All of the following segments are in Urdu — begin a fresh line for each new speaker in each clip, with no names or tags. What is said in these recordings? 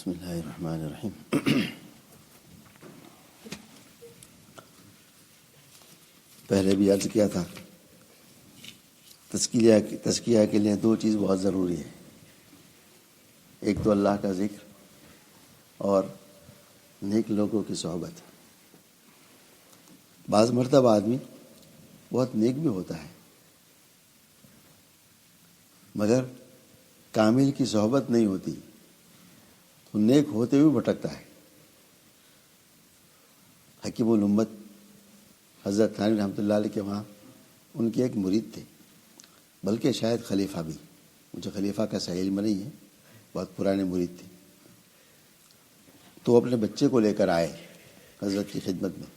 بسم اللہ الرحمن الرحیم. پہلے بھی عرض کیا تھا، تزکیہ کے لیے دو چیز بہت ضروری ہے. ایک تو اللہ کا ذکر اور نیک لوگوں کی صحبت. بعض مرتبہ آدمی بہت نیک بھی ہوتا ہے مگر کامل کی صحبت نہیں ہوتی تو نیک ہوتے ہوئے بھٹکتا ہے. حکیم الامت حضرت تھانوی رحمۃ اللہ علیہ کے وہاں ان کے ایک مرید تھے، بلکہ شاید خلیفہ بھی، مجھے خلیفہ کا صحیح علم نہیں ہے، بہت پرانے مرید تھے. تو اپنے بچے کو لے کر آئے حضرت کی خدمت میں.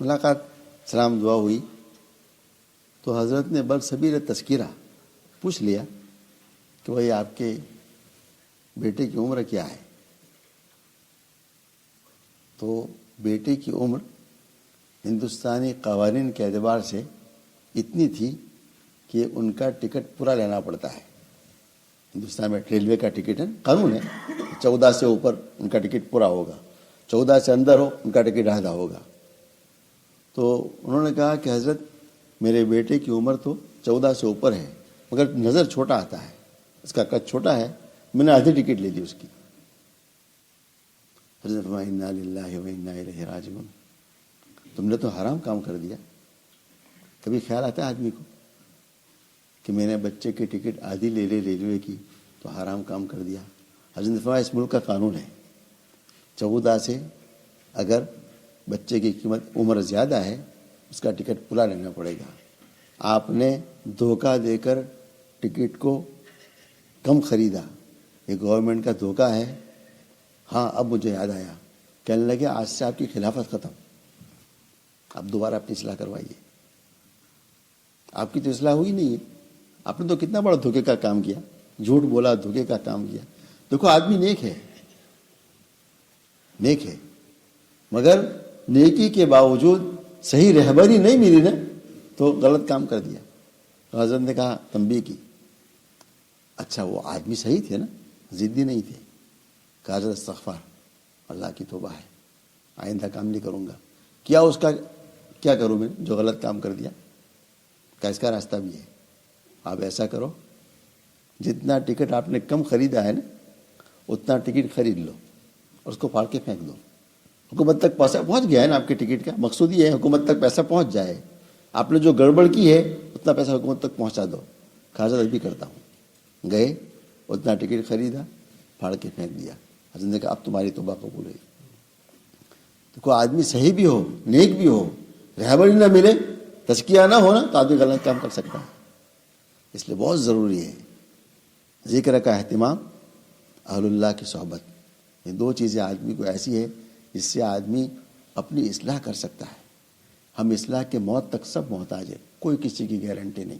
ملاقات، سلام دعا ہوئی تو حضرت نے برصغیر تذکرہ پوچھ لیا کہ بھائی آپ کے بیٹے کی عمر کیا ہے؟ تو بیٹے کی عمر ہندوستانی قوانین کے اعتبار سے اتنی تھی کہ ان کا ٹکٹ پورا لینا پڑتا ہے. ہندوستان میں ریلوے کا ٹکٹ ہے، قانون ہے، 14 سے اوپر ان کا ٹکٹ پورا ہوگا، 14 سے اندر ہو ان کا ٹکٹ آدھا ہوگا. تو انہوں نے کہا کہ حضرت میرے بیٹے کی عمر تو 14 سے اوپر ہے مگر نظر چھوٹا آتا ہے، اس کا قد چھوٹا ہے، میں نے آدھی ٹکٹ لے لی اس کی. حضرت فرمایا انا للہ و انا الیہ راجعون، تم نے تو حرام کام کر دیا. کبھی خیال آتا ہے آدمی کو کہ میں نے بچے کی ٹکٹ آدھی لے لی ریلوے کی تو حرام کام کر دیا. حضرت نے فرمایا اس ملک کا قانون ہے، 14 سے اگر بچے کی قیمت عمر زیادہ ہے اس کا ٹکٹ پورا لینا پڑے گا. آپ نے دھوکہ دے کر ٹکٹ کو کم خریدا، یہ گورنمنٹ کا دھوکہ ہے. ہاں اب مجھے یاد آیا، کہنے لگے آج سے آپ کی خلافت ختم، آپ دوبارہ اپنی اصلاح کروائیے. آپ کی تو اصلاح ہوئی نہیں ہے، آپ نے تو کتنا بڑا دھوکے کا کام کیا، جھوٹ بولا، دھوکے کا کام کیا. دیکھو آدمی نیک ہے، نیک ہے، مگر نیکی کے باوجود صحیح رہبری نہیں ملی نا تو غلط کام کر دیا. تو حضرت نے کہا، تنبیہ کی. اچھا وہ آدمی صحیح تھے نا، ضدی نہیں تھے. کہا حضرت استغفار، اللہ کی توبہ ہے، آئندہ کام نہیں کروں گا. کیا اس کا کیا کروں میں جو غلط کام کر دیا؟ کہ اس کا راستہ بھی ہے، آپ ایسا کرو جتنا ٹکٹ آپ نے کم خریدا ہے نا اتنا ٹکٹ خرید لو اور اس کو پھاڑ کے پھینک دو. حکومت تک پیسہ پہنچ گیا ہے نا، آپ کے ٹکٹ کا مقصود یہ ہے حکومت تک پیسہ پہنچ جائے. آپ نے جو گڑبڑ کی ہے اتنا پیسہ حکومت تک پہنچا دو. حضرت ابھی کرتا ہوں. گئے، اتنا ٹکٹ خریدا، پھاڑ کے پھینک دیا. حضرت نے کہا اب تمہاری توبہ قبول ہوئی. تو کوئی آدمی صحیح بھی ہو، نیک بھی ہو، رہبری نہ ملے، تزکیہ نہ ہونا تو آدمی غلط کام کر سکتا ہے. اس لیے بہت ضروری ہے ذکر کا اہتمام، اہل اللہ کی صحبت. یہ دو چیزیں آدمی کو ایسی ہے جس سے آدمی اپنی اصلاح کر سکتا ہے. ہم اصلاح کے موت تک سب محتاج ہے، کوئی کسی کی گارنٹی نہیں.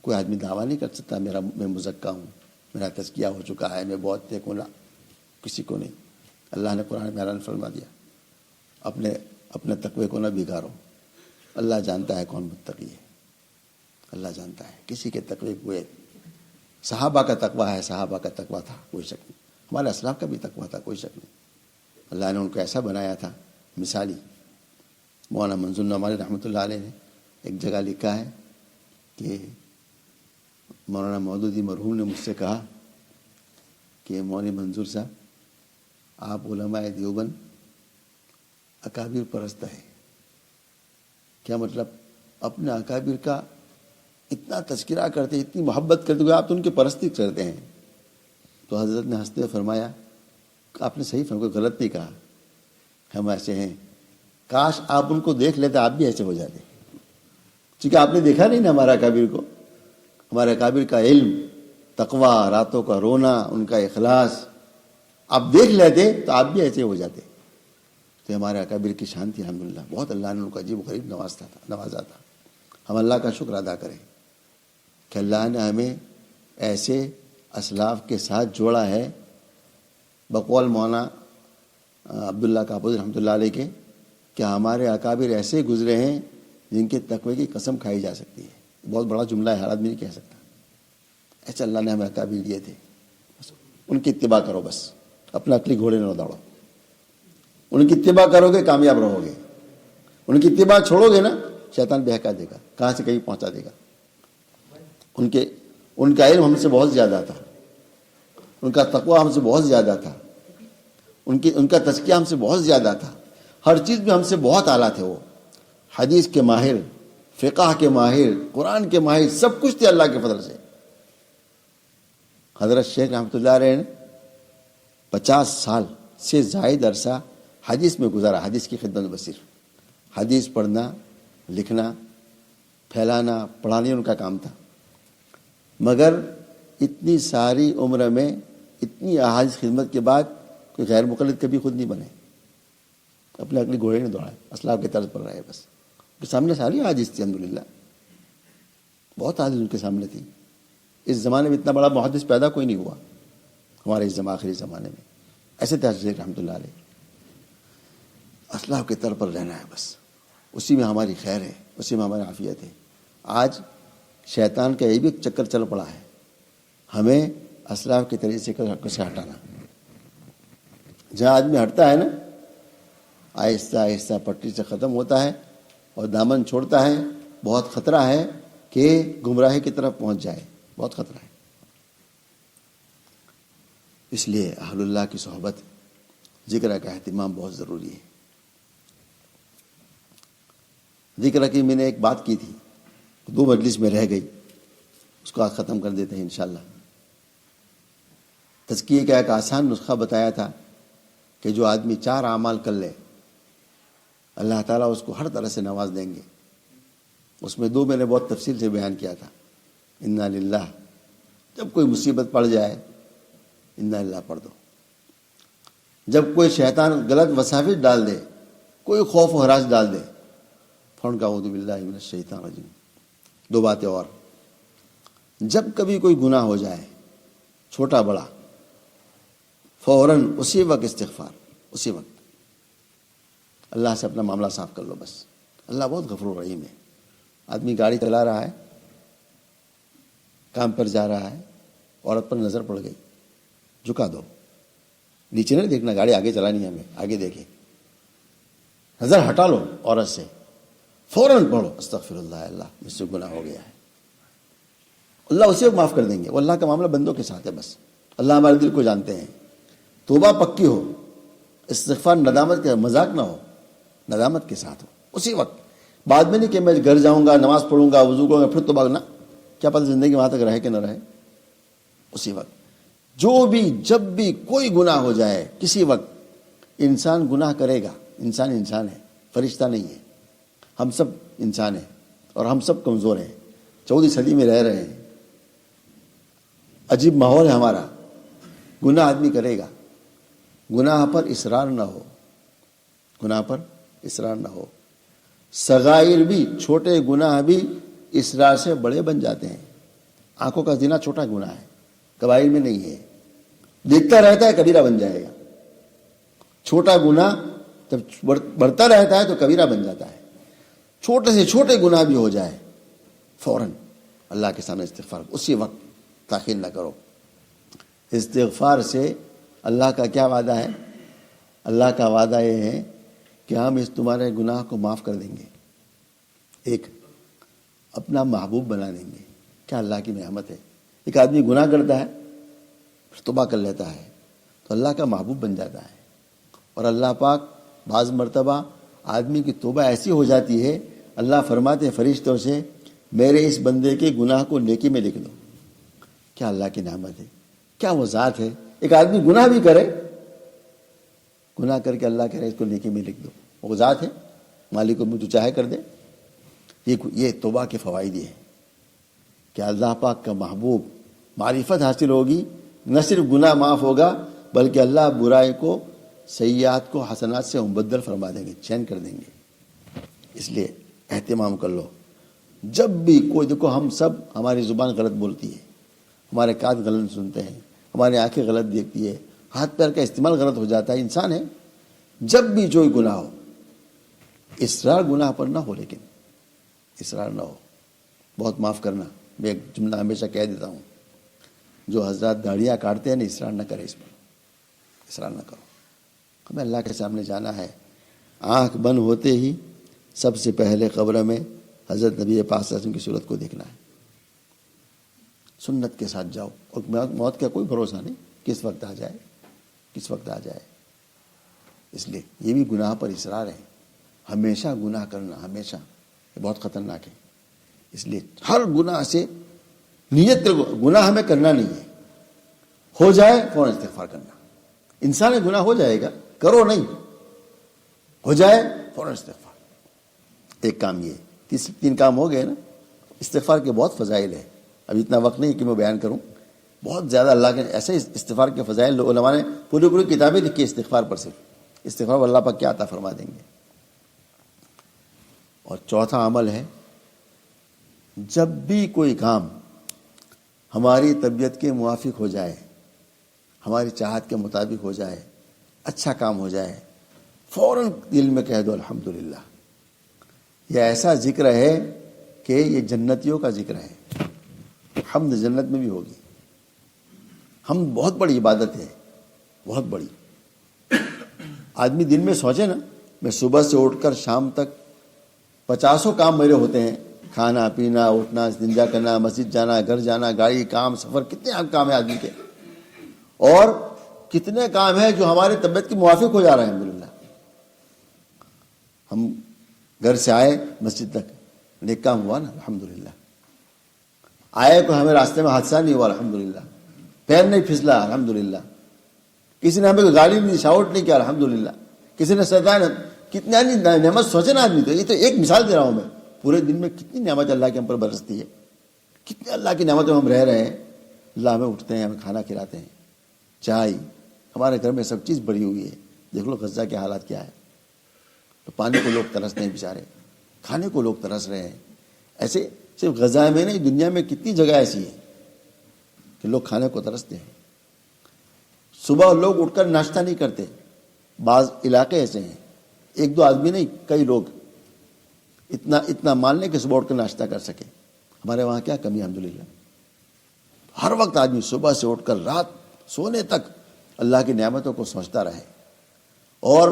کوئی آدمی دعویٰ نہیں کر سکتا میں مزکہ ہوں، میرا تزکیہ ہو چکا ہے، میں بہت نیک ہوں. کسی کو نہیں. اللہ نے قرآن میں اعلان فرما دیا، اپنے تقوی کو نہ بگاڑو، اللہ جانتا ہے کون متقی ہے. اللہ جانتا ہے کسی کے تقوی کو. صحابہ کا تقوی ہے، صحابہ کا تقوی تھا، کوئی شک نہیں. ہمارے اسلاف کا بھی تقوی تھا، کوئی شک نہیں. اللہ نے ان کو ایسا بنایا تھا مثالی. مولانا منظور نعمانی رحمۃ اللہ علیہ نے ایک جگہ لکھا ہے کہ مولانا مودودی مرحوم نے مجھ سے کہا کہ مولوی منظور صاحب آپ علماء دیوبند اکابر پرست ہے. کیا مطلب؟ اپنے اکابر کا اتنا تذکرہ کرتے، اتنی محبت کرتے ہوئے آپ تو ان کے پرستی کرتے ہیں. تو حضرت نے ہنستے ہوئے فرمایا آپ نے صحیح فرمایا، کوئی غلط نہیں کہا، ہم ایسے ہیں. کاش آپ ان کو دیکھ لیتے آپ بھی ایسے ہو جاتے. چونکہ آپ نے دیکھا نہیں نا ہمارا اکابر کو. ہمارے اکابر کا علم، تقوی، راتوں کا رونا، ان کا اخلاص آپ دیکھ لیتے تو آپ بھی ایسے ہو جاتے. تو ہمارے اکابر کی شان تھی الحمدللہ. بہت اللہ نے ان کو عجیب و غریب نوازا تھا. ہم اللہ کا شکر ادا کریں کہ اللہ نے ہمیں ایسے اسلاف کے ساتھ جوڑا ہے. بقول مولانا عبداللہ کابوزی رحمۃ اللہ علیہ کے کہ ہمارے اکابر ایسے گزرے ہیں جن کے تقوی کی قسم کھائی جا سکتی ہے. بہت بڑا جملہ ہے، ہر آدمی نہیں کہہ سکتا. ایسے اللہ نے ہمیں اکابر دیے تھے. ان کی اتباع کرو، بس اپنا عقلی گھوڑے نہ دوڑو. ان کی اتباع کرو گے کامیاب رہو گے. ان کی اتباع چھوڑو گے نا، شیطان بہکا دے گا، کہاں سے کہیں پہنچا دے گا. ان کا علم ہم سے بہت زیادہ تھا، ان کا تقوی ہم سے بہت زیادہ تھا، ان کا تزکیہ ہم سے بہت زیادہ تھا، ہر چیز میں ہم سے بہت اعلیٰ تھے. وہ حدیث کے ماہر، فقہ کے ماہر، قرآن کے ماہر، سب کچھ تھے اللہ کے فضل سے. حضرت شیخ رحمۃ اللہ علیہ نے 50 سال سے زائد عرصہ حدیث میں گزارا، حدیث کی خدمت میں. صرف حدیث پڑھنا، لکھنا، پھیلانا، پڑھانے ان کا کام تھا. مگر اتنی ساری عمر میں اتنی احادیث خدمت کے بعد کوئی غیر مقلد کبھی خود نہیں بنے، اپنے عقلی گھوڑے نہیں دوڑائے، اسلاف کے طرز پر رہے. بس ان کے سامنے ساری حدیث تھی، الحمدللہ بہت حدیث ان کے سامنے تھی. اس زمانے میں اتنا بڑا محدث پیدا کوئی نہیں ہوا ہمارے اس آخری زمانے میں. ایسے تھے حضرت رحمۃ اللہ علیہ. اسلاف کے طرز پر رہنا ہے بس، اسی میں ہماری خیر ہے، اسی میں ہماری عافیت ہے. آج شیطان کا یہ بھی ایک چکر چل پڑا ہے، ہمیں اسلاف کے طریقے سے ہٹانا. جہاں آدمی ہٹتا ہے نا، آہستہ آہستہ پٹری سے ختم ہوتا ہے اور دامن چھوڑتا ہے، بہت خطرہ ہے کہ گمراہی کی طرف پہنچ جائے، بہت خطرہ ہے. اس لیے اہل اللہ کی صحبت، ذکر کا اہتمام بہت ضروری ہے. ذکر کی میں نے ایک بات کی تھی، 2 مجلس میں رہ گئی، اس کو آج ختم کر دیتے ہیں انشاءاللہ. تزکیے کا ایک آسان نسخہ بتایا تھا کہ جو آدمی 4 اعمال کر لے اللہ تعالیٰ اس کو ہر طرح سے نواز دیں گے. اس میں 2 میں نے بہت تفصیل سے بیان کیا تھا. انا للہ، جب کوئی مصیبت پڑ جائے انا للہ پڑھ دو. جب کوئی شیطان غلط وساوس ڈال دے، کوئی خوف و ہراس ڈال دے، فوراً کہا اعوذ باللہ من الشیطان الرجیم. 2 باتیں اور، جب کبھی کوئی گناہ ہو جائے چھوٹا بڑا، فوراً اسی وقت استغفار، اسی وقت اللہ سے اپنا معاملہ صاف کر لو. بس اللہ بہت غفور رحیم ہے. آدمی گاڑی چلا رہا ہے، کام پر جا رہا ہے، عورت پر نظر پڑ گئی، جھکا دو، نیچے نہیں دیکھنا، گاڑی آگے چلانی ہے ہمیں، آگے دیکھیں، نظر ہٹا لو عورت سے، فوراً پڑھو استغفر اللہ، اللہ مجھ سے گناہ ہو گیا ہے. اللہ اسے معاف کر دیں گے. وہ اللہ کا معاملہ بندوں کے ساتھ ہے. بس اللہ ہمارے دل کو جانتے ہیں. توبہ پکی ہو، استغفار ندامت کا مذاق نہ ہو، ندامت کے ساتھ ہو اسی وقت. بعد میں نہیں کہ میں گھر جاؤں گا، نماز پڑھوں گا، وضو کروں گا، پھر توبہ کرنا، کیا پتہ زندگی وہاں تک رہے کہ نہ رہے. اسی وقت جو بھی جب بھی کوئی گناہ ہو جائے، کسی وقت انسان گناہ کرے گا. انسان ہے، فرشتہ نہیں ہے. ہم سب انسان ہیں اور ہم سب کمزور ہیں. 14 صدی میں رہ رہے ہیں، عجیب ماحول ہے ہمارا. گناہ آدمی کرے گا، گناہ پر اصرار نہ ہو، گناہ پر اصرار نہ ہو. صغائر بھی، چھوٹے گناہ بھی اصرار سے بڑے بن جاتے ہیں. آنکھوں کا زنا چھوٹا گناہ ہے، کبائر میں نہیں ہے. دیکھتا رہتا ہے کبیرہ بن جائے گا. چھوٹا گناہ جب بڑھتا رہتا ہے تو کبیرہ بن جاتا ہے. چھوٹے سے چھوٹے گناہ بھی ہو جائے، فوراً اللہ کے سامنے استغفار، اسی وقت تاخیر نہ کرو. استغفار سے اللہ کا کیا وعدہ ہے؟ اللہ کا وعدہ یہ ہے کہ ہم اس تمہارے گناہ کو معاف کر دیں گے. ایک اپنا محبوب بنا دیں گے. کیا اللہ کی نعمت ہے. ایک آدمی گناہ کرتا ہے، پھر توبہ کر لیتا ہے تو اللہ کا محبوب بن جاتا ہے. اور اللہ پاک بعض مرتبہ آدمی کی توبہ ایسی ہو جاتی ہے، اللہ فرماتے ہیں فرشتوں سے، میرے اس بندے کے گناہ کو نیکی میں لکھ دو. کیا اللہ کی نعمت ہے، کیا وہ ذات ہے. ایک آدمی گناہ بھی کرے، گناہ کر کے اللہ کہہ رہے اس کو نیکی میں لکھ دو. وہ ذات ہے، مالک کو جو چاہے کر دے. یہ توبہ کے فوائد یہ ہے کہ اللہ پاک کا محبوب معرفت حاصل ہوگی. نہ صرف گناہ معاف ہوگا بلکہ اللہ برائی کو، سیئات کو حسنات سے مبدل فرما دیں گے، چین کر دیں گے. اس لیے اہتمام کر لو. جب بھی کوئی، دیکھو ہم سب، ہماری زبان غلط بولتی ہے، ہمارے کان غلط سنتے ہیں، ہماری آنکھیں غلط دیکھتی ہے، ہاتھ پیر کا استعمال غلط ہو جاتا ہے، انسان ہے. جب بھی جو گناہ ہو، اصرار گناہ پر نہ ہو، لیکن اصرار نہ ہو، بہت معاف کرنا. میں ایک جملہ ہمیشہ کہہ دیتا ہوں، جو حضرات داڑیاں کاٹتے ہیں نا، اصرار نہ کرے اس پر، اصرار نہ کرو. ہمیں اللہ کے سامنے جانا ہے. آنکھ بند ہوتے ہی سب سے پہلے قبر میں حضرت نبی پاک صلی اللہ علیہ وسلم کی صورت کو دیکھنا ہے. سنت کے ساتھ جاؤ. اور موت کا کوئی بھروسہ نہیں، کس وقت آ جائے، کس وقت آ جائے. اس لیے یہ بھی گناہ پر اصرار ہے. ہمیشہ گناہ کرنا، ہمیشہ، یہ بہت خطرناک ہے. اس لیے ہر گناہ سے نیت کرو، گناہ ہمیں کرنا نہیں ہے، ہو جائے فوراً استغفار کرنا. انسان گناہ ہو جائے گا، کرو نہیں، ہو جائے فوراً استغفار. ایک کام یہ، 3 کام ہو گئے نا. استغفار کے بہت فضائل ہیں، اب اتنا وقت نہیں کہ میں بیان کروں. بہت زیادہ اللہ کے ایسے استغفار کے فضائل علماء نے پوری کتابیں لکھی استغفار پر. صرف استغفار اللہ پاک کیا عطا فرما دیں گے. اور چوتھا عمل ہے، جب بھی کوئی کام ہماری طبیعت کے موافق ہو جائے، ہماری چاہت کے مطابق ہو جائے، اچھا کام ہو جائے، فوراً دل میں کہہ دو الحمدللہ. یہ ایسا ذکر ہے کہ یہ جنتیوں کا ذکر ہے. حمد جنت میں بھی ہوگی. حمد بہت بڑی عبادت ہے، بہت بڑی. آدمی دن میں سوچے نا، میں صبح سے اٹھ کر شام تک 50 کام میرے ہوتے ہیں، کھانا پینا، اٹھنا، استنجا کرنا، مسجد جانا، گھر جانا، گاڑی، کام، سفر، کتنے کام ہیں آدمی کے. اور کتنے کام ہیں جو ہمارے طبیعت کے موافق ہو جا رہے ہیں. الحمدللہ ہم گھر سے آئے مسجد تک، نیک کام ہوا نا الحمدللہ. آئے کوئی ہمیں راستے میں حادثہ نہیں ہوا الحمدللہ. پیر نہیں پھسلا الحمدللہ. کسی نے ہمیں کوئی گالی نہیں، شاؤٹ نہیں کیا الحمدللہ. کسی نے سردار، کتنا نعمت سوچے نا آدمی. تو یہ تو ایک مثال دے رہا ہوں میں. پورے دن میں کتنی نعمت اللہ کے ہم پر برستی ہے، کتنے اللہ کی نعمتوں میں ہم رہ رہے ہیں. اللہ ہمیں اٹھتے ہیں، ہمیں کھانا کھلاتے ہیں، چائے، ہمارے گھر میں سب چیز بڑی ہوئی ہے. دیکھ لو غزہ کے حالات کیا ہے. تو پانی کو لوگ ترستے ہیں بیچارے، کھانے کو لوگ ترس رہے ہیں. ایسے صرف غزہ میں نہیں، دنیا میں کتنی جگہ ایسی ہے کہ لوگ کھانے کو ترستے ہیں. صبح لوگ اٹھ کر ناشتہ نہیں کرتے. بعض علاقے ایسے ہیں، 1-2 آدمی نہیں، کئی لوگ اتنا مان لیں کہ صبح اٹھ کر ناشتہ کر سکے. ہمارے وہاں کیا کمی ہے الحمدللہ. ہر وقت آدمی صبح سے اٹھ کر رات سونے تک اللہ کی نعمتوں کو سوچتا رہے، اور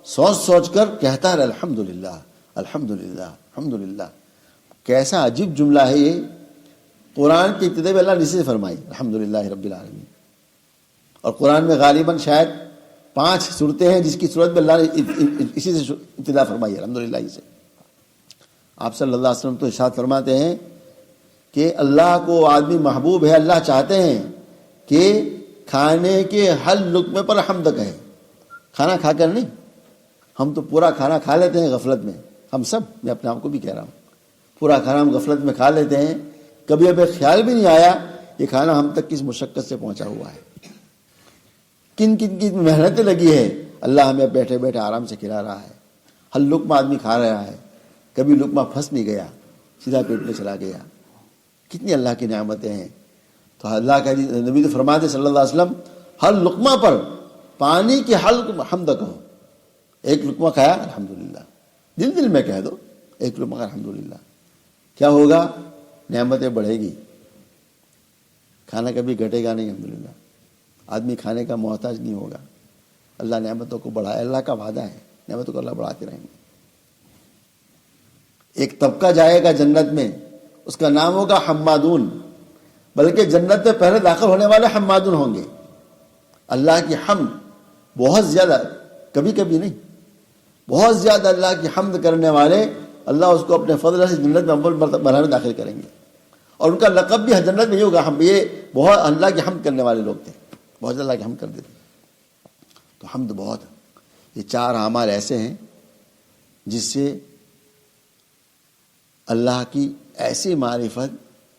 سوچ کر کہتا رہے الحمدللہ الحمدللہ الحمدللہ. کیسا عجیب جملہ ہے یہ. قرآن کی ابتدا میں اللہ نے اسی سے فرمائی الحمدللہ رب العالمین. اور قرآن میں غالباً شاید 5 صورتیں ہیں جس کی صورت میں اللہ نے اسی سے ابتدا فرمائی الحمدللہ ہی سے. آپ صلی اللہ علیہ وسلم تو ارشاد فرماتے ہیں کہ اللہ کو آدمی محبوب ہے، اللہ چاہتے ہیں کہ کھانے کے ہر لقمے پر حمد کہے. کھانا کھا کر نہیں، ہم تو پورا کھانا کھا لیتے ہیں غفلت میں. ہم سب، میں اپنے آپ کو بھی کہہ رہا ہوں، پورا کھانا ہم غفلت میں کھا لیتے ہیں. کبھی ہمیں خیال بھی نہیں آیا یہ کھانا ہم تک کس مشقت سے پہنچا ہوا ہے، کن کی محنتیں لگی ہے. اللہ ہمیں بیٹھے بیٹھے آرام سے کھلا رہا ہے. ہر لقمہ آدمی کھا رہا ہے، کبھی لقمہ پھنس نہیں گیا، سیدھا پیٹ میں چلا گیا. کتنی اللہ کی نعمتیں ہیں. تو اللہ کا نبی تو فرماتے صلی اللہ علیہ وسلم، ہر لقمہ پر پانی کی حمد کہو. ایک لقمہ کھایا الحمدللہ، دل میں کہہ دو ایک لقمہ الحمدللہ. کیا ہوگا؟ نعمتیں بڑھے گی، کھانا کبھی گھٹے گا نہیں. الحمدللہ آدمی کھانے کا محتاج نہیں ہوگا. اللہ نعمتوں کو بڑھائے، اللہ کا وعدہ ہے نعمتوں کو اللہ بڑھاتے رہیں گے. ایک طبقہ جائے گا جنت میں، اس کا نام ہوگا حمادون. بلکہ جنت میں پہلے داخل ہونے والے حمادون ہوں گے. اللہ کی حمد بہت زیادہ، کبھی کبھی نہیں، بہت زیادہ اللہ کی حمد کرنے والے، اللہ اس کو اپنے فضل سے جنت میں اول مرحلے میں داخل کریں گے. اور ان کا لقب بھی جنت میں یہ ہوگا، ہم یہ بہت اللہ کی حمد کرنے والے لوگ تھے، بہت اللہ کی حمد کرتے تھے. تو حمد بہت. یہ 4 اعمال ایسے ہیں جس سے اللہ کی ایسی معرفت،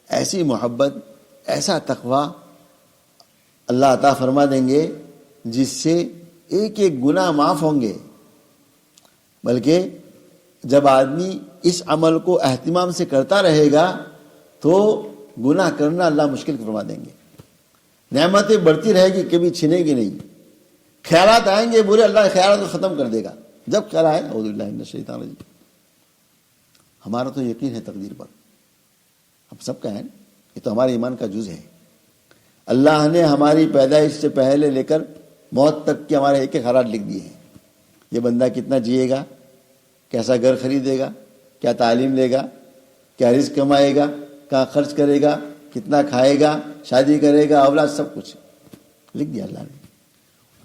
ایسی محبت، ایسا تقوی اللہ عطا فرما دیں گے جس سے ایک گناہ معاف ہوں گے. بلکہ جب آدمی اس عمل کو اہتمام سے کرتا رہے گا تو گناہ کرنا اللہ مشکل فرما دیں گے. نعمتیں بڑھتی رہے گی، کبھی چھنے گی نہیں. خیالات آئیں گے برے، اللہ خیالات کو ختم کر دے گا. جب خیال آئے اعوذ باللہ من الشیطان الرجیم. ہمارا تو یقین ہے تقدیر پر، ہم سب کا ہے، یہ تو ہمارے ایمان کا جز ہے. اللہ نے ہماری پیدائش سے پہلے لے کر موت تک کے ہمارے ایک ایک حالات لکھ دیے ہیں. یہ بندہ کتنا جیے گا، کیسا گھر خریدے گا، کیا تعلیم لے گا، کیا رزق کمائے گا، کہاں خرچ کرے گا، کتنا کھائے گا، شادی کرے گا، اولاد، سب کچھ لکھ دیا اللہ نے.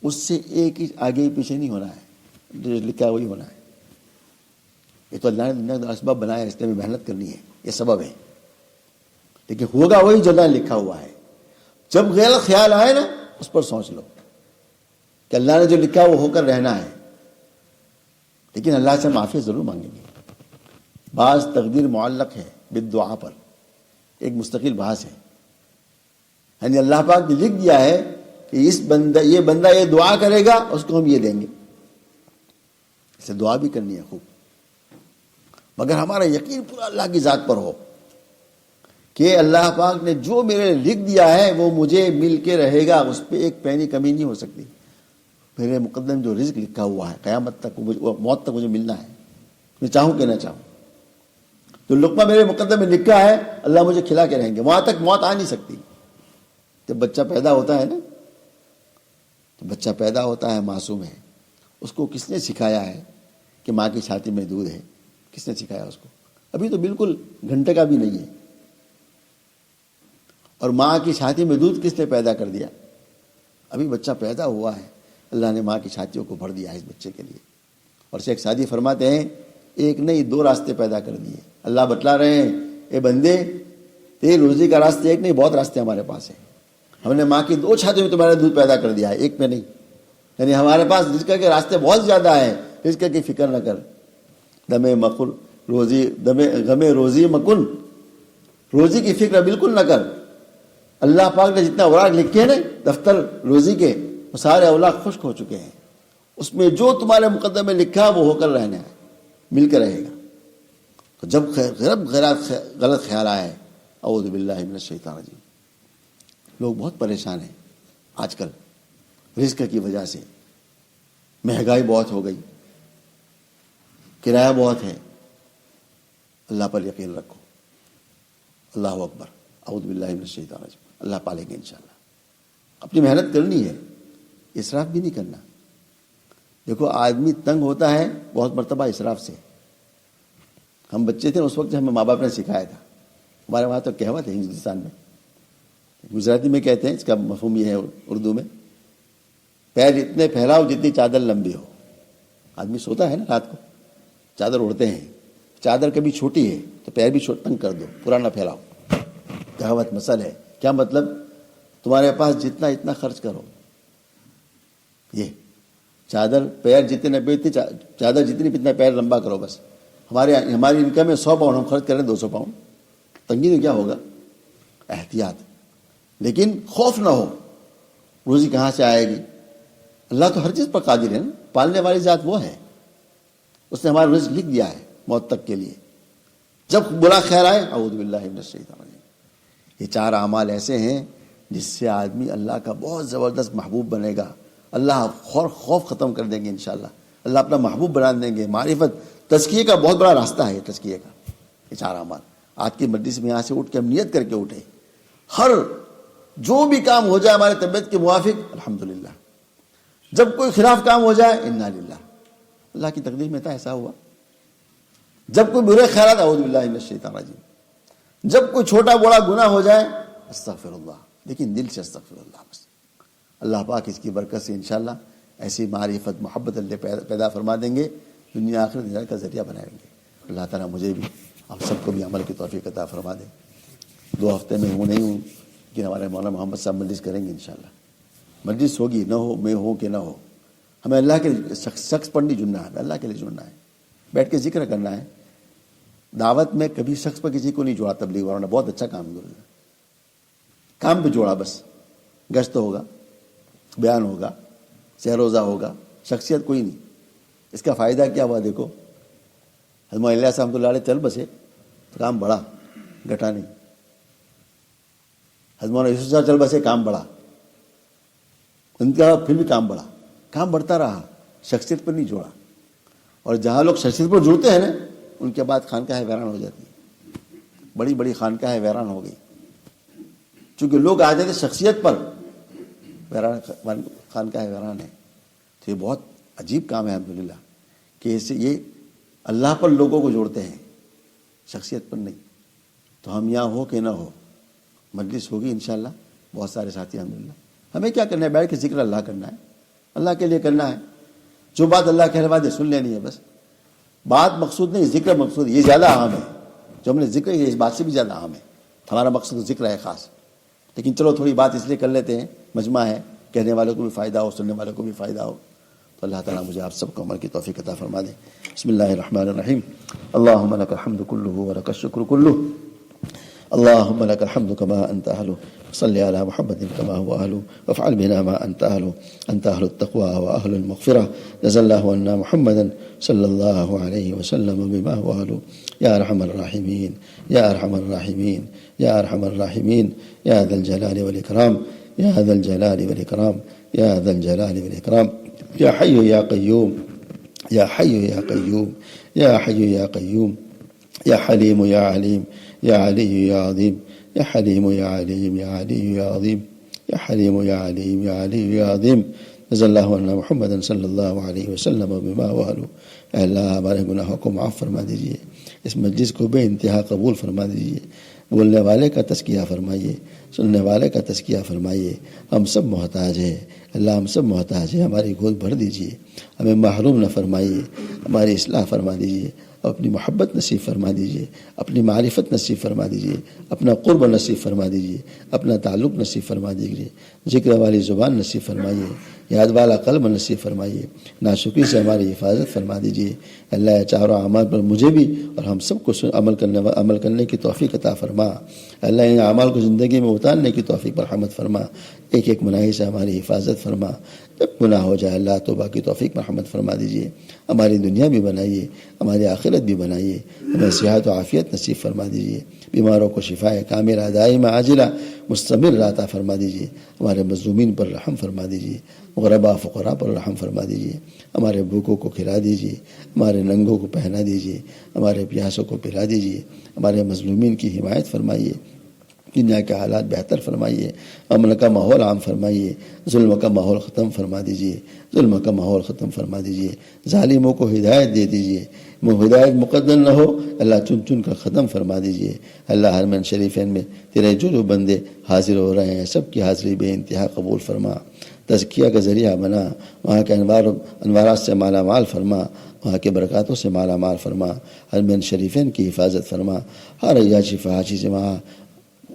اس سے ایک ہی آگے پیچھے نہیں ہونا ہے، جو لکھا ہے وہی ہونا ہے. یہ تو اللہ نے دنیا کا اسباب بنایا ہے، اس میں محنت کرنی ہے، یہ سبب ہے، لیکن ہوگا وہی جو اللہ نے لکھا ہوا ہے. جب غیر خیال آئے نا، اس پر سوچ لو کہ اللہ نے جو لکھا وہ ہو کر رہنا ہے، لیکن اللہ سے معافی ضرور مانگیں گے. بعض تقدیر معلق ہے بالدعا پر، ایک مستقل بحث ہے. یعنی اللہ پاک نے لکھ دیا ہے کہ یہ بندہ یہ دعا کرے گا، اس کو ہم یہ دیں گے. اسے دعا بھی کرنی ہے خوب، مگر ہمارا یقین پورا اللہ کی ذات پر ہو کہ اللہ پاک نے جو میرے لکھ دیا ہے وہ مجھے مل کے رہے گا، اس پہ ایک پینی کمی نہیں ہو سکتی. میرے مقدم جو رزق لکھا ہوا ہے قیامت تک، موت تک مجھے ملنا ہے، میں چاہوں کہ نہ چاہوں. جو لقمہ میرے مقدم میں لکھا ہے اللہ مجھے کھلا کے رہیں گے، وہاں تک موت آ نہیں سکتی. جب بچہ پیدا ہوتا ہے نا، تو بچہ پیدا ہوتا ہے معصوم ہے، اس کو کس نے سکھایا ہے کہ ماں کی چھاتی میں دودھ ہے؟ کس نے سکھایا اس کو؟ ابھی تو بالکل گھنٹے کا بھی نہیں ہے. اور ماں کی چھاتی میں دودھ کس نے پیدا کر دیا؟ ابھی بچہ پیدا ہوا ہے، اللہ نے ماں کی چھاتیوں کو بھر دیا ہے اس بچے کے لیے. اور شیخ سعدی فرماتے ہیں ایک نہیں دو راستے پیدا کر دیے. اللہ بتلا رہے ہیں اے بندے، تیری روزی کا راستہ ایک نہیں، بہت راستے ہمارے پاس ہیں. ہم نے ماں کی دو چھاتیوں میں تمہارا دودھ پیدا کر دیا ہے، ایک میں نہیں. یعنی ہمارے پاس رزق کے راستے بہت زیادہ ہیں. رزق کی فکر نہ کر، غم روزی مکن، روزی کی فکر بالکل نہ کر. اللہ پاک نے جتنا اوراق لکھے ہیں نا دفتر روزی کے، وہ سارے اوراق خشک ہو چکے ہیں. اس میں جو تمہارے مقدمے میں لکھا وہ ہو کر رہنا ہے، مل کر رہے گا. تو جب غلط خیال آئے، اعوذ باللہ من الشیطان الرجیم. لوگ بہت پریشان ہیں آج کل رزق کی وجہ سے. مہنگائی بہت ہو گئی، کرایہ بہت ہے. اللہ پر یقین رکھو. اللہ اکبر، اعوذ باللہ من الشیطان الرجیم. اللہ پالیں گے انشاءاللہ. اپنی محنت کرنی ہے، اسراف بھی نہیں کرنا. دیکھو آدمی تنگ ہوتا ہے بہت مرتبہ اسراف سے. ہم بچے تھے اس وقت ہمیں ماں باپ نے سکھایا تھا. ہمارے وہاں تو کہوت ہے ہندوستان میں، گجراتی میں کہتے ہیں، اس کا مفہوم یہ ہے اردو میں، پیر اتنے پھیلاؤ جتنی چادر لمبی ہو. آدمی سوتا ہے نا رات کو، چادر اڑتے ہیں، چادر کبھی چھوٹی ہے تو پیر بھی تنگ کر دو، پورا نہ پھیلاؤ. کہاوت مثل ہے. کیا مطلب؟ تمہارے پاس جتنا اتنا خرچ کرو. یہ چادر پیر جتنے چادر جتنی اتنا پیر لمبا کرو بس. ہماری انکم ہے 100 پاؤنڈ، ہم خرچ کریں 200 پاؤنڈ. تنگی تو کیا ہوگا؟ احتیاط. لیکن خوف نہ ہو روزی کہاں سے آئے گی. اللہ تو ہر چیز پر قادر ہے نا، پالنے والی ذات وہ ہے. اس نے ہمارا رزق لکھ دیا ہے موت تک کے لیے. جب برا خیر آئے اعوذ باللہ من الشیطان الرجیم. یہ 4 اعمال ایسے ہیں جس سے آدمی اللہ کا بہت زبردست محبوب بنے گا. اللہ خوف ختم کر دیں گے انشاءاللہ. اللہ اپنا محبوب بنا دیں گے. معرفت، تزکیے کا بہت بڑا راستہ ہے تزکیے کا یہ 4 اعمال. آج کی مجلس میں یہاں سے اٹھ کے ہم نیت کر کے اٹھے، ہر جو بھی کام ہو جائے ہمارے طبیعت کے موافق الحمدللہ. جب کوئی خلاف کام ہو جائے انا للہ، اللہ کی تقدیر میں تھا ایسا ہوا. جب کوئی برے خیالات اعوذ باللہ من الشیطان الرجیم. جب کوئی چھوٹا بڑا گناہ ہو جائے استغفر اللہ، لیکن دل سے استغفر اللہ بس. اللہ پاک اس کی برکت سے انشاءاللہ ایسی معرفت محبت اللہ پیدا فرما دیں گے، دنیا آخرت ہدایت کا ذریعہ بنائیں گے. اللہ تعالیٰ مجھے بھی آپ سب کو بھی عمل کی توفیق عطا فرما دے. 2 ہفتے میں ہوں نہیں ہوں، لیکن ہمارے مولانا محمد صاحب مجلس کریں گے انشاءاللہ. مجلس ہوگی، نہ ہو میں ہوں کہ نہ ہو، ہمیں اللہ کے لیے شخص پر نہیں جننا ہے، اللہ کے لیے جننا ہے. بیٹھ کے ذکر کرنا ہے. دعوت میں کبھی شخص پر کسی کو نہیں جوڑا. تبلیغ والوں نے بہت اچھا کام کیا، کام پہ جوڑا بس. گشت ہوگا، بیان ہوگا، سحر روزہ ہوگا، شخصیت کوئی نہیں. اس کا فائدہ کیا ہوا دیکھو. حضرت مولانا صاحب اللہ علیہ چل بسے تو کام بڑھا، گھٹا نہیں. حضرت مولانا یوسف صاحب چل بسے، کام بڑھا. ان کا پھر بھی کام بڑھا، کام بڑھتا رہا، شخصیت پر نہیں جوڑا. اور جہاں لوگ شخصیت پر جڑتے ہیں نا ان کے بعد خانقاہیں ویران ہو جاتی ہیں. بڑی بڑی خانقاہیں ویران ہو گئی. چونکہ لوگ آ جاتے شخصیت پر، خانقاہ ویران ہے، تو یہ بہت عجیب کام ہے الحمدللہ کہ اسے یہ اللہ پر لوگوں کو جوڑتے ہیں، شخصیت پر نہیں۔ تو ہم یہاں ہو کہ نہ ہو، مجلس ہوگی انشاءاللہ، بہت سارے ساتھی الحمدللہ۔ ہمیں کیا کرنا ہے؟ بیٹھ کے ذکر اللہ کرنا ہے، اللہ کے لیے کرنا ہے۔ جو بات اللہ کہہ رہا ہے سن لینی ہے بس، بات مقصود نہیں، ذکر مقصود، یہ زیادہ اہم ہے۔ جو ہم نے ذکر یہ اس بات سے بھی زیادہ اہم ہے، ہمارا مقصد ذکر ہے خاص، لیکن چلو تھوڑی بات اس لیے کر لیتے ہیں، مجمع ہے، کہنے والوں کو بھی فائدہ ہو، سننے والوں کو بھی فائدہ ہو۔ تو اللہ تعالیٰ مجھے آپ سب کو عمل کی توفیق عطا فرما دے۔ بسم اللہ الرحمن الرحیم۔ اللہم لک الحمد کلہ ولک الشکر کلہ، اللہم لک الحمد کما انت اہلہ، صلی علی محمد کما هو اہلہ، وافعل بنا ما انت اہلہ، انت اہل التقوی واہل المغفرہ، جزا اللہ عنا محمدا صلی اللہ علیہ وسلم بما هو اہلہ، یا ارحم الراحمین، یا ارحم الراحمین، یا ارحم الراحمین، یا ذا الجلال والاکرام، یا ذا الجلال والاکرام، یا ذا الجلال والاکرام، یا حی یا قیوم، یا حی یا قیوم، یا حی یا قیوم، یا حلیم یا علیم، یا علی یا عظیم، یا حلیم یا علیم، یا علی یا عظیم، یا حلیم یا علیم، یا علی یا عظیم، رضی اللہ عنہ محمد صلی اللہ علیہ وسلم بما هو اہلہ۔ اے اللہ ہمارے گناہوں کو معاف فرما دیجیے، اس مجلس کو بے انتہا قبول فرما دیجیے، بولنے والے کا تزکیہ فرمائیے، سننے والے کا تزکیہ فرمائیے۔ ہم سب محتاج ہیں اللہ، ہم سب محتاج ہیں، ہماری گود بھر دیجیے، ہمیں محروم نہ فرمائیے، ہماری اصلاح فرما دیجیے، اپنی محبت نصیب فرما دیجیے، اپنی معرفت نصیب فرما دیجیے، اپنا قرب نصیب فرما دیجیے، اپنا تعلق نصیب فرما دیجیے، ذکر والی زبان نصیب فرمائیے، یاد والا قلب نصیب فرمائیے، ناشکری سے ہماری حفاظت فرما دیجیے۔ اللہ چاروں اعمال پر مجھے بھی اور ہم سب کو عمل کرنے کی توفیق عطا فرما۔ اللہ ان اعمال کو زندگی میں اتارنے کی توفیق پر رحمت فرما، ایک ایک گناہ سے ہماری حفاظت فرما، جب گناہ ہو جائے اللہ توبہ کی توفیق پر رحمت فرما دیجیے۔ ہماری دنیا بھی بنائیے، ہماری آخرت بھی بنائیے، ہمیں صحت و عافیت نصیب فرما دیجیے، بیماروں کو شفا کاملہ دائمہ عاجلہ مستمر عطا فرما دیجیے، ہمارے مظلومین پر رحم فرما دیجیے، غرباء فقراء پر رحم فرما دیجیے، ہمارے بھوکوں کو کھلا دیجیے، ہمارے ننگوں کو پہنا دیجیے، ہمارے پیاسوں کو پلا دیجیے، ہمارے مظلومین کی حمایت فرمائیے، دنیا کے حالات بہتر فرمائیے، امن کا ماحول عام فرمائیے، ظلم کا ماحول ختم فرما دیجیے، ظلم کا ماحول ختم فرما دیجیے، ظالموں کو ہدایت دے دیجیے، ہدایت مقدر نہ ہو اللہ چن چن کر ختم فرما دیجیے۔ اللہ حرمین شریفین میں تیرے جو بندے حاضر ہو رہے ہیں سب کی حاضری بے انتہا قبول فرما، تزکیہ کا ذریعہ بنا، وہاں کے انوارات سے مالا مال فرما، وہاں کے برکاتوں سے مالا مال فرما، حرمین شریفین کی حفاظت فرما، ہر عیاشی فحاشی سے وہاں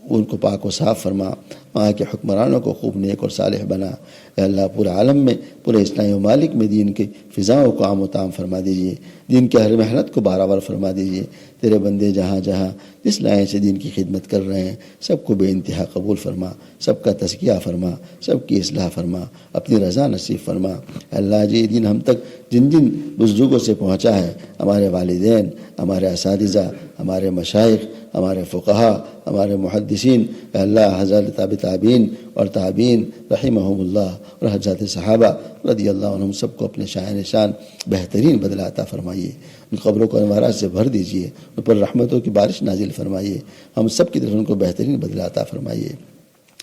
ان کو پاک و صاف فرما، وہاں کے حکمرانوں کو خوب نیک اور صالح بنا۔ اے اللہ پورے عالم میں، پورے اسلامی ممالک میں دین کی فضاؤں کو عام و تام فرما دیجیے، دین کے ہر محنت کو بارآور فرما دیجیے۔ تیرے بندے جہاں جہاں جس لائن سے دین کی خدمت کر رہے ہیں سب کو بے انتہا قبول فرما، سب کا تزکیہ فرما، سب کی اصلاح فرما، اپنی رضا نصیب فرما۔ اے اللہ جی دین ہم تک جن جن بزرگوں سے پہنچا ہے، ہمارے والدین، ہمارے اساتذہ، ہمارے مشائخ، ہمارے فقہا، ہمارے محدثین، اے اللہ حضرت تابعین اور تابعین رحمہم اللہ اور حضرت صحابہ رضی اللہ عنہم سب کو اپنے شاہ نشان بہترین بدلہ عطا فرمائیے، ان قبروں کو انوارات سے بھر دیجیے، ان پر رحمتوں کی بارش نازل فرمائیے، ہم سب کی طرف ان کو بہترین بدلہ عطا فرمائیے۔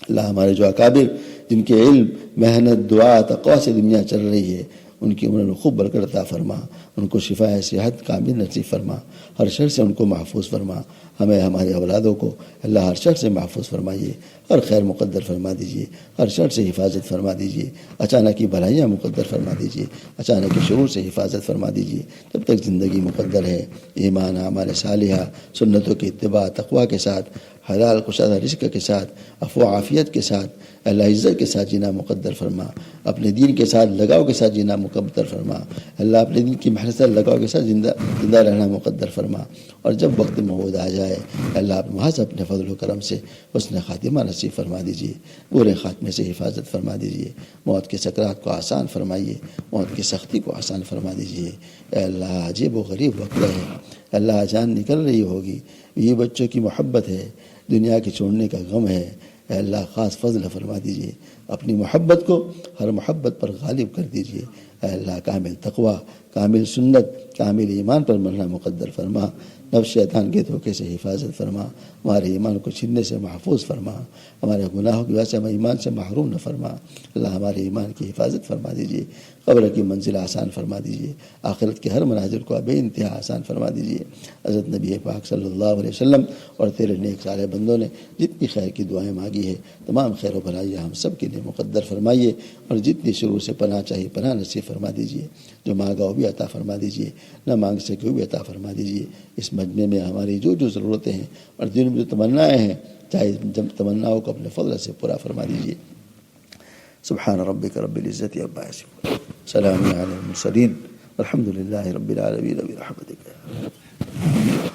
اللہ ہمارے جو اکابر جن کے علم، محنت، دعا، تقویٰ سے دنیا چل رہی ہے ان کی عمر میں خوب برکت عطا فرما، ان کو شفا صحت کامل نصیب فرما، ہر شر سے ان کو محفوظ فرما، ہمیں ہمارے اولادوں کو اللہ ہر شر سے محفوظ فرمائیے، ہر خیر مقدر فرما دیجیے، ہر شر سے حفاظت فرما دیجیے، اچانک کی بھلائیاں مقدر فرما دیجیے، اچانک کی شرور سے حفاظت فرما دیجیے۔ جب تک زندگی مقدر ہے ایمان، اعمال صالحہ، سنتوں کی اتباع، تقویٰ کے ساتھ، حلال کشادہ رزق کے ساتھ، عفو و عافیت کے ساتھ، اللہ عزت کے ساتھ جینا مقدر فرما، اپنے دین کے ساتھ لگاؤ کے ساتھ جینا مقدر فرما، اللہ اپنے دین کی محنت سے لگاؤ کے ساتھ زندہ رہنا مقدر فرما، اور جب وقت موعود آ جائے اللہ آپ محض اپنے فضل و کرم سے حسن خاتمہ نصیب فرما دیجیے، برے خاتمے سے حفاظت فرما دیجیے، موت کے سکرات کو آسان فرمائیے، موت کی سختی کو آسان فرما دیجیے۔ اے اللہ عجیب و غریب وقت ہے، اللہ جان نکل رہی ہوگی، یہ بچوں کی محبت ہے، دنیا کے چھوڑنے کا غم ہے، اے اللہ خاص فضل فرما دیجیے، اپنی محبت کو ہر محبت پر غالب کر دیجئے۔ اے اللہ کامل تقوی، کامل سنت، کامل ایمان پر مرنا مقدر فرما، نفس شیطان کے دھوکے سے حفاظت فرما، ہمارے ایمان کو چھیننے سے محفوظ فرما، ہمارے گناہوں کی وجہ سے ہم ایمان سے محروم نہ فرما۔ اللہ ہمارے ایمان کی حفاظت فرما دیجئے، قبر کی منزل آسان فرما دیجئے، آخرت کے ہر مناظر کو بے انتہا آسان فرما دیجئے۔ حضرت نبی پاک صلی اللہ علیہ وسلم اور تیرے نیک صالح بندوں نے جتنی خیر کی دعائیں مانگی ہے، تمام خیر و بھلائی ہم سب کے لیے مقدر فرمائیے، اور جتنی شرور سے پناہ چاہیے پناہ نصیب فرما دیجئے، جو مانگا وہ بھی عطا فرما دیجئے، نہ مانگ سکے وہ بھی عطا فرما دیجئے۔ اس مجمع میں ہماری جو جو ضرورتیں ہیں اور دل میں جو تمنائیں ہیں، چاہے جب تمناؤں کو اپنے فضل سے پورا فرما دیجئے۔ سبحان ربک رب العزت عما یصفون، سلام علی المرسلین، الحمد للہ رب العالمین برحمتک۔